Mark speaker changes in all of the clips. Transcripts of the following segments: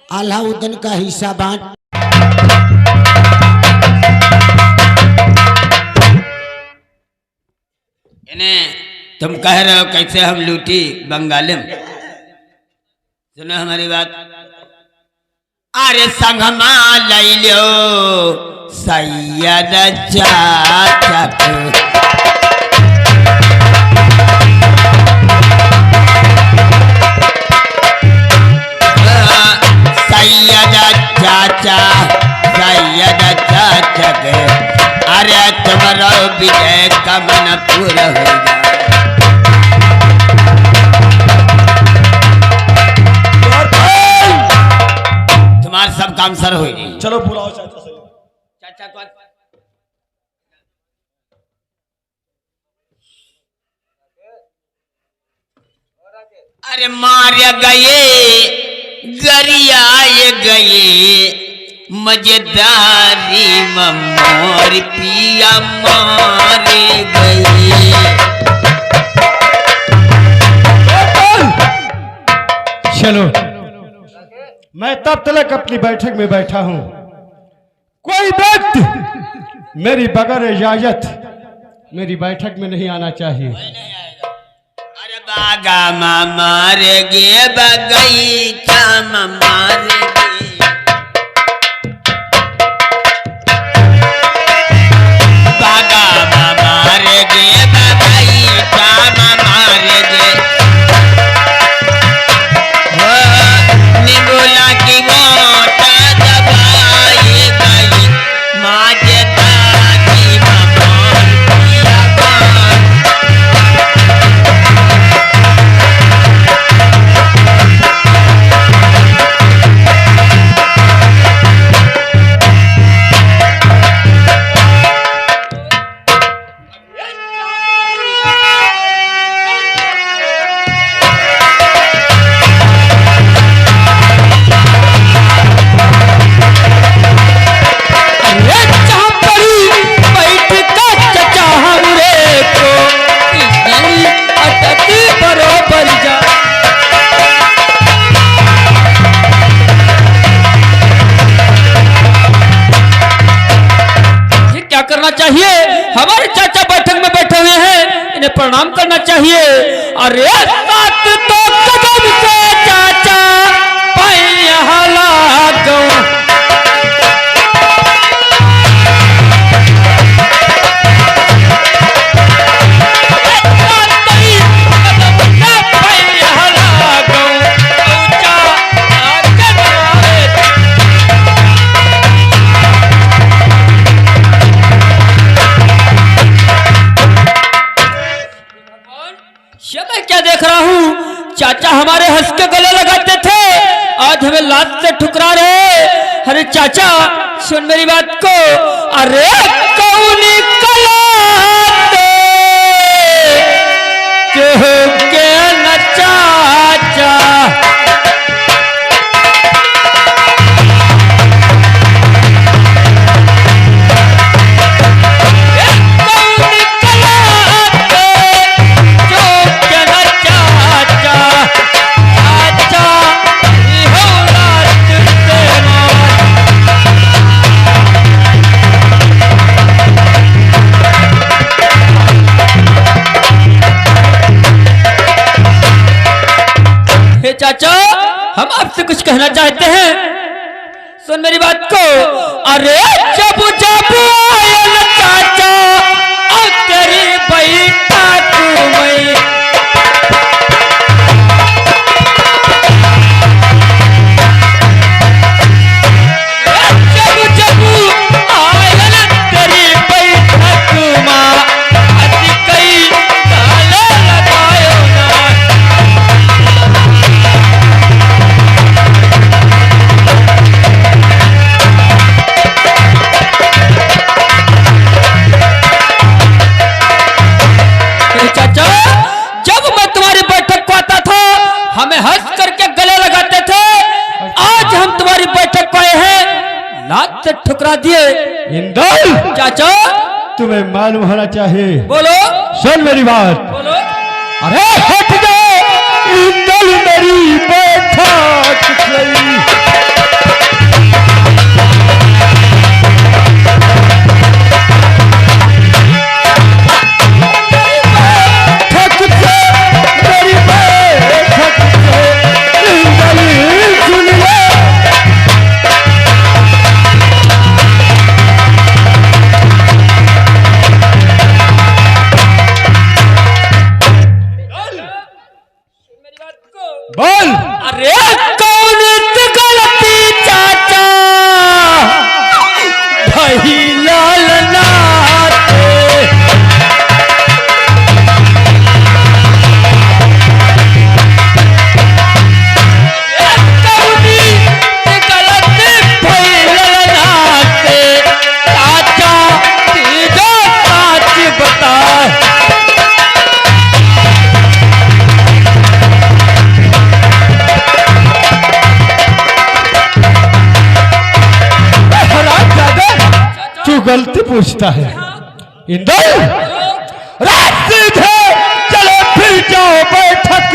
Speaker 1: अलाउद्दीन का हिस्सा बांट।
Speaker 2: इन्हें तुम कह रहे हो कैसे हम लूटी बंगाली में, सुनो हमारी बात। अरे संगमा लई लो सैयद चाचा को, सैयद चाचा सैयद चाचा के, अरे तुम्हारा विजय का मन पूरा हो गया। तुम्हारा सब काम सर हो गई।
Speaker 3: चलो बुलाओ चाचा से।
Speaker 2: चाचा कौन? अरे मार गए गरियाए गए मजेदारी मोर पिया मारे गए।
Speaker 3: चलो मैं तब तक अपनी बैठक में बैठा हूं, कोई व्यक्ति मेरी बगैर इजाजत मेरी बैठक में नहीं आना चाहिए।
Speaker 2: अरे बागा मार गे बगीचा मार गे, बागा मार गे बगीचा मार गे, निबोला की मोटा दबाई गई माजेदारी मार पिया मार।
Speaker 4: चाहिए, हमारे चाचा बैठक में बैठे हुए हैं, इन्हें प्रणाम करना चाहिए। अरे बात तो कदम से चाचा पैहला गो, क्या देख रहा हूँ? चाचा हमारे हंस के गले लगाते थे, आज हमें लात से ठुकरा रहे। अरे चाचा सुन मेरी बात को। अरे कौनी कलाते के न चाचा, चाचा हम आपसे कुछ कहना चाहते हैं, सुन मेरी बात को। अरे जब जब आयल चाचा और तेरी बैठा तुम्हें, जब जब आयल तेरी बैठक मां अति कई ताले लगायो ना। हमें हंस करके गले लगाते थे, आज हम तुम्हारी बैठक को आए हैं, लात से ठुकरा दिए।
Speaker 3: इंदल
Speaker 4: चाचा
Speaker 3: तुम्हें मालूम होना चाहिए।
Speaker 4: बोलो।
Speaker 3: सुन मेरी बात।
Speaker 4: बोलो।
Speaker 3: अरे हट जाओ, इंदल मेरी बैठक गई। बोल।
Speaker 4: अरे कौन सी गलती चाचा भाई लालना
Speaker 3: गलती पूछता है। इंदल रात सीधे चलो फिर जाओ बैठक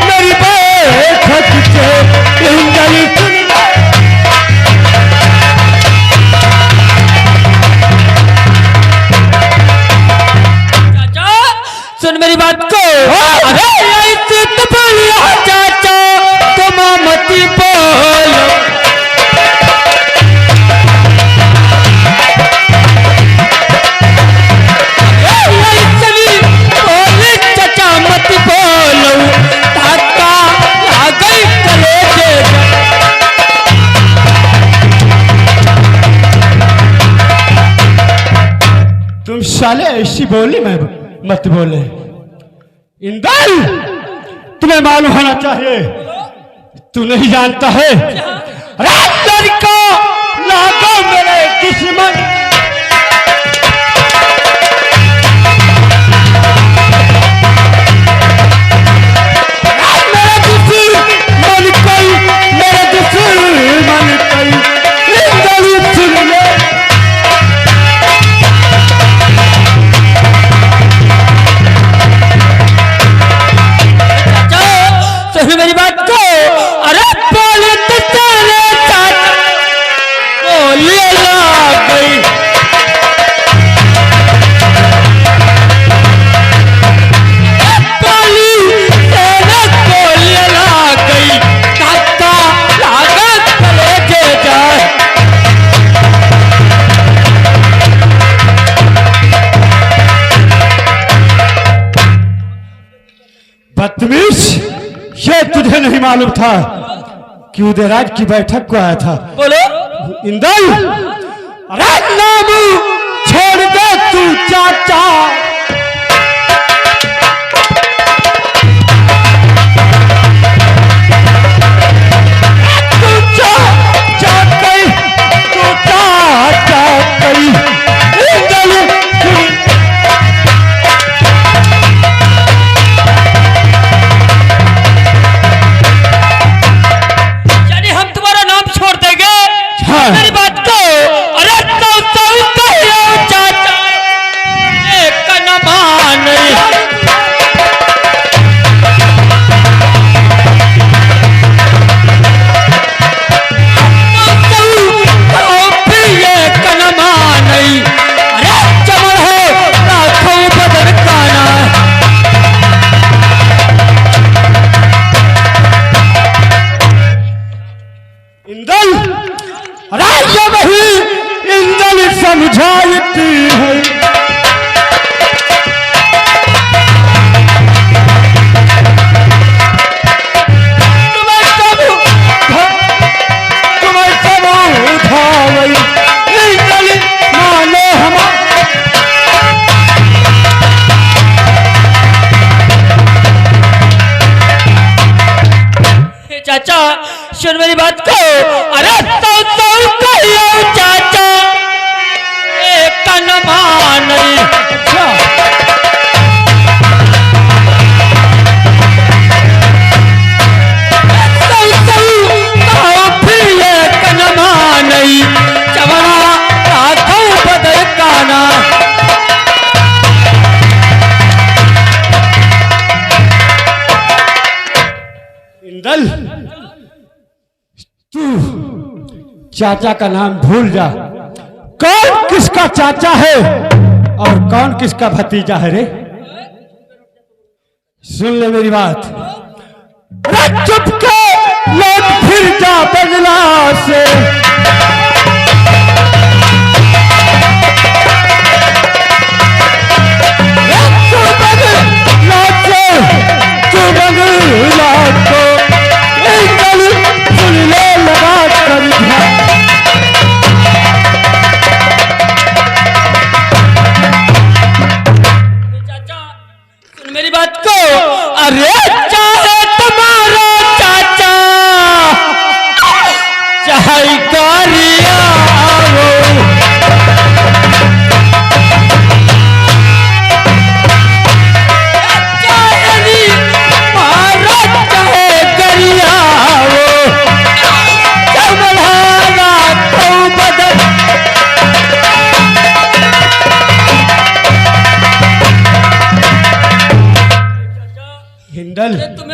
Speaker 3: मेरी बैठक से इंदल
Speaker 4: चाचा सुन मेरी बात को। अरे चाचा तुम मती बोलो चाचा मत बोलो ताका आ गई कलेजे।
Speaker 3: तुम साले ऐसी बोली मैं मत बोले। इंदल तुम्हें मालूम होना चाहिए, तू नहीं जानता है रास्तर को लागो मेरे दुश्मन। मेरे दुश्मन कोई, मेरे दुश्मन कोई इंदल सुन ले।
Speaker 4: मेरी बात को। अरे बोले तो तेरे चाचा बोलिए लग गई। बोली तेरे बोलिए लग गई काका लागत कलेजे जाए।
Speaker 3: बदतमीज, ये तुझे नहीं मालूम था कि उदयराज की बैठक को आया था।
Speaker 4: बोलो
Speaker 3: इंदल राजनामू छोड़ दे तू चाचा। तू चाचा कई, तू चाचा कई इंदल
Speaker 4: मेरी बात को। अरे तो कहियो चाचा एक न मान अरे चमड़ हो राखो बदन काना।
Speaker 3: इंदल राज्य वही इंदल समझाती है। तुम्हें सब उठावई इंदल मानो हमारा।
Speaker 4: चाचा सुन मेरी बात को। अरे तो कहियो चाचा एक न मान फिर एक न मान चवड़ा राखो बदल काना।
Speaker 3: इंदल तू चाचा का नाम भूल जा। कौन किसका चाचा है और कौन किसका भतीजा है रे? सुन ले मेरी बात। चुप के लौट फिर जा बंगला से।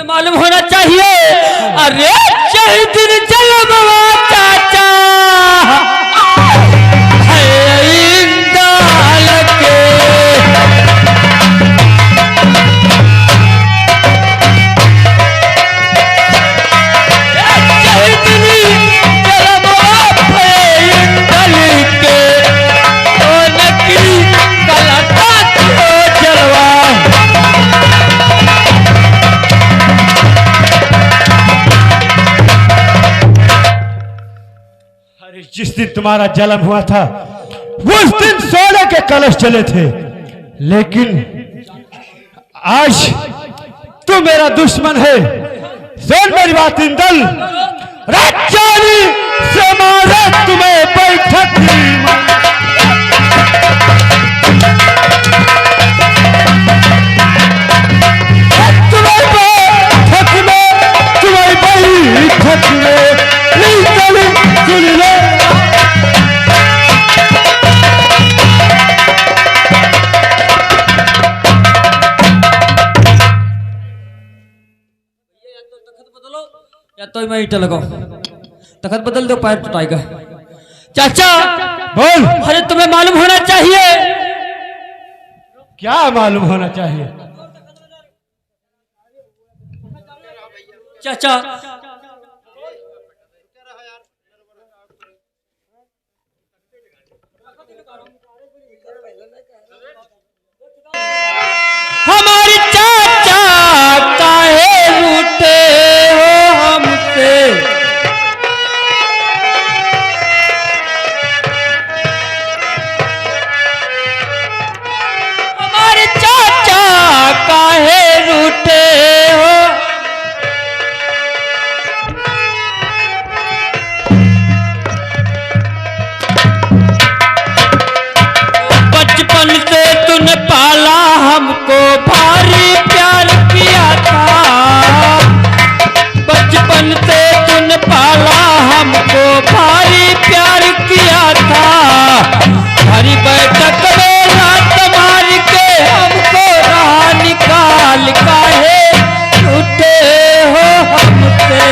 Speaker 4: मालूम होना चाहिए। अरे चाहे दिन जलवा चाचा
Speaker 3: जिस दिन तुम्हारा जन्म हुआ था उस दिन सोने के कलश चले थे, लेकिन आज तू मेरा दुश्मन है। सुन मेरी बात इंदल, राजानी से मारे तुम्हें बैठक
Speaker 4: या तो मैं ईटा लगाओ, तखत बदल दो, पैर टूटाएगा। चाचा
Speaker 3: बोल।
Speaker 4: अरे तुम्हें मालूम होना चाहिए।
Speaker 3: क्या मालूम होना चाहिए?
Speaker 4: चाचा हमारी चाचा काहे रूठे हो हमसे, हमारे चाचा काहे रूठे हो। बचपन से तूने पाला हमको, भारी प्यार किया था। बचपन से तूने पाला हमको, भारी प्यार किया था। हरी बैठक में रात मार के हमको रहा निकाल, काहे रूठे हो हमसे।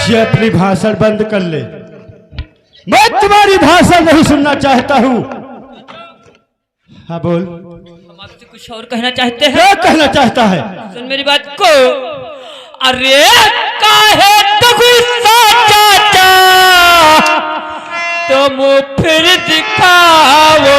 Speaker 3: ये अपनी भाषण बंद कर ले, मैं तुम्हारी भाषण नहीं सुनना चाहता हूँ। हाँ बोल।
Speaker 4: हम आपसे कुछ और कहना चाहते हैं।
Speaker 3: क्या कहना चाहता है?
Speaker 4: सुन मेरी बात को। अरे काहे तो गुस्सा चाचा, तुम फिर दिखाओ।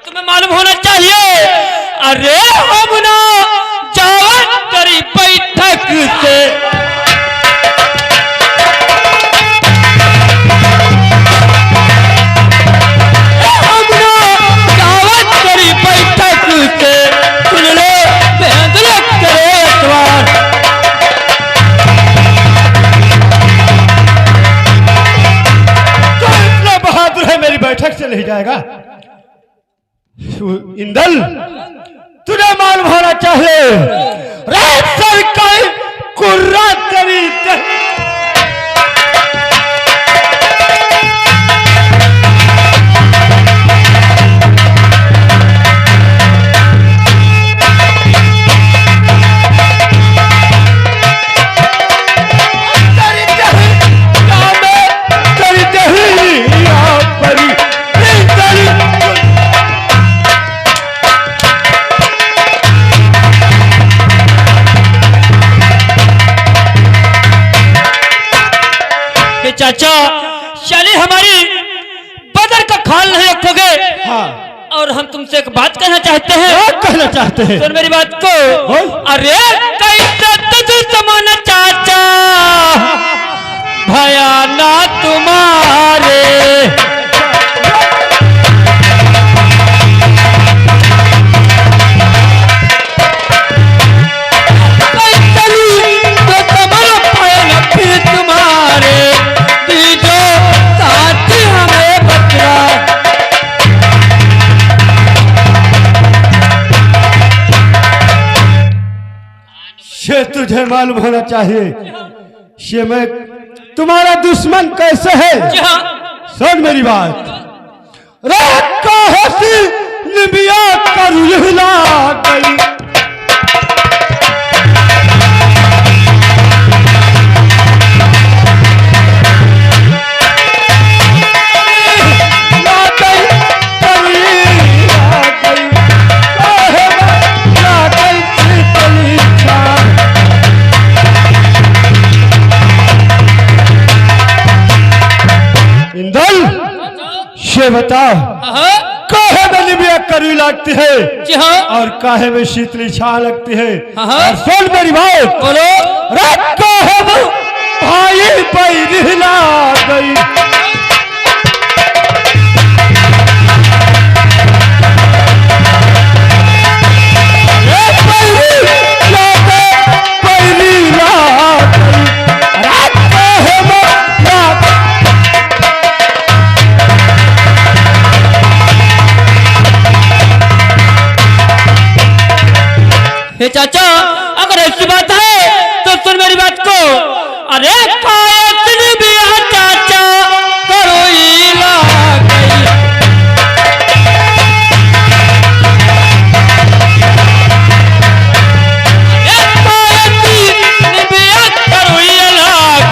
Speaker 4: तुम्हें मालूम होना चाहिए। अरे हम ना जावत करी बैठक से, हम ना जावत करी बैठक से। सुन लो बेहद करे अखबार,
Speaker 3: तो इतना बहादुर है मेरी बैठक से नहीं जाएगा? इंदल तुझे मालूम होना चाहिए, रात सर का कुर्रा करी
Speaker 4: चाचा चले हमारी बदर का ख्याल नहीं रखोगे।
Speaker 3: हाँ
Speaker 4: और हम तुमसे एक बात कहना चाहते हैं।
Speaker 3: क्या कहना चाहते हैं?
Speaker 4: सुन मेरी बात को। अरे कैसे तुझे समाना चाचा भया ना तुम्हारे।
Speaker 3: ये तुझे मालूम होना चाहिए ये मैं तुम्हारा दुश्मन कैसे है। सुन मेरी बात। रात का हंसी निबिया कर लहला गई। ये बताओ काहे में निबिया करी लगती है
Speaker 4: जी हाँ।
Speaker 3: और काहे में शीतली छा लगती है।
Speaker 4: हाँ।
Speaker 3: और सुन मेरी बात।
Speaker 4: बोलो।
Speaker 3: रात काहे में भाई पैरिला गई।
Speaker 4: हे चाचा अगर ऐसी बात है तो सुन मेरी बात को। अरे चाचा करो इला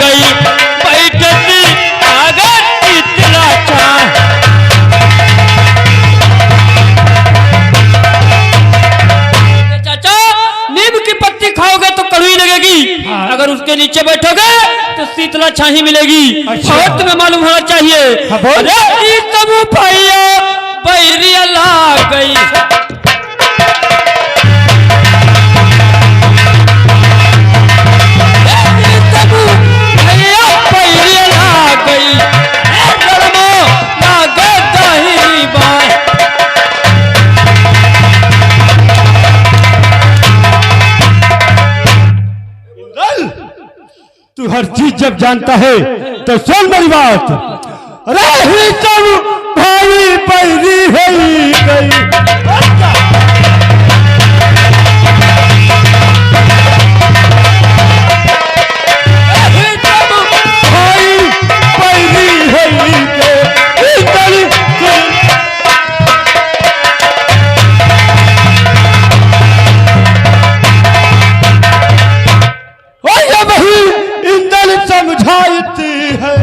Speaker 4: गई बैठती अगर इतना खाओगे तो कड़वी लगेगी। हाँ। अगर उसके नीचे बैठोगे तो शीतला छाही मिलेगी।
Speaker 3: अच्छा।
Speaker 4: और तुम्हें मालूम होना चाहिए।
Speaker 3: हाँ,
Speaker 4: अरे तब भैया बैरिया ला गई। तब भैया बैरिया ला गई।
Speaker 3: तू हर चीज जब जानता है तो सुन मेरी बात। रही सब भाई पैरी है गई। भाई पैरी है गई। वही इंदल समझाती है।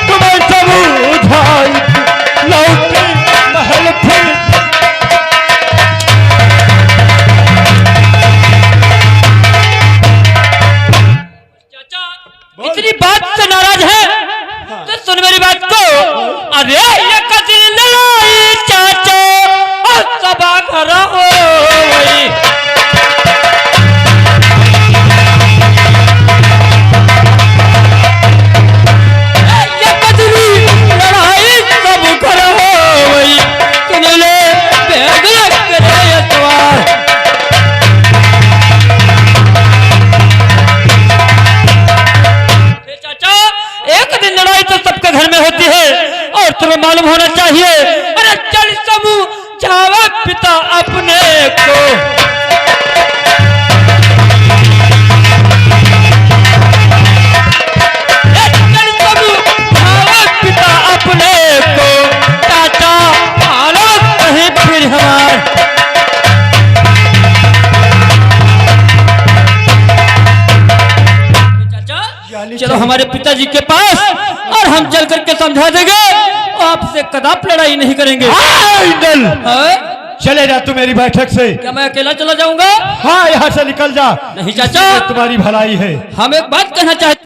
Speaker 3: तुम्हें समझाई लौटे महल फिर।
Speaker 4: इतनी बात से नाराज है तो सुन मेरी बात को। अरे ये कदी लड़ाई चाचा और सबा घर हो गई। ये कदी लड़ाई सब घर हो गई। सुन ले बैग करे सवार। चाचा एक दिन लड़ाई तो सबके घर में होती है और तुम्हें मालूम होना चाहिए। अरे चल समूह जावा पिता अपने को। चल समूह जावा पिता अपने को। चाचा आलो कहीं फिर हमार। चलो हमारे पिताजी के पास और हम चल करके समझा देंगे। आपसे कदाप लड़ाई नहीं करेंगे।
Speaker 3: चले जा तू मेरी बैठक से।
Speaker 4: क्या मैं अकेला चला जाऊंगा?
Speaker 3: हाँ, यहाँ से निकल जा।
Speaker 4: नहीं चाचा,
Speaker 3: तुम्हारी भलाई है।
Speaker 4: हम एक बात कहना चाहते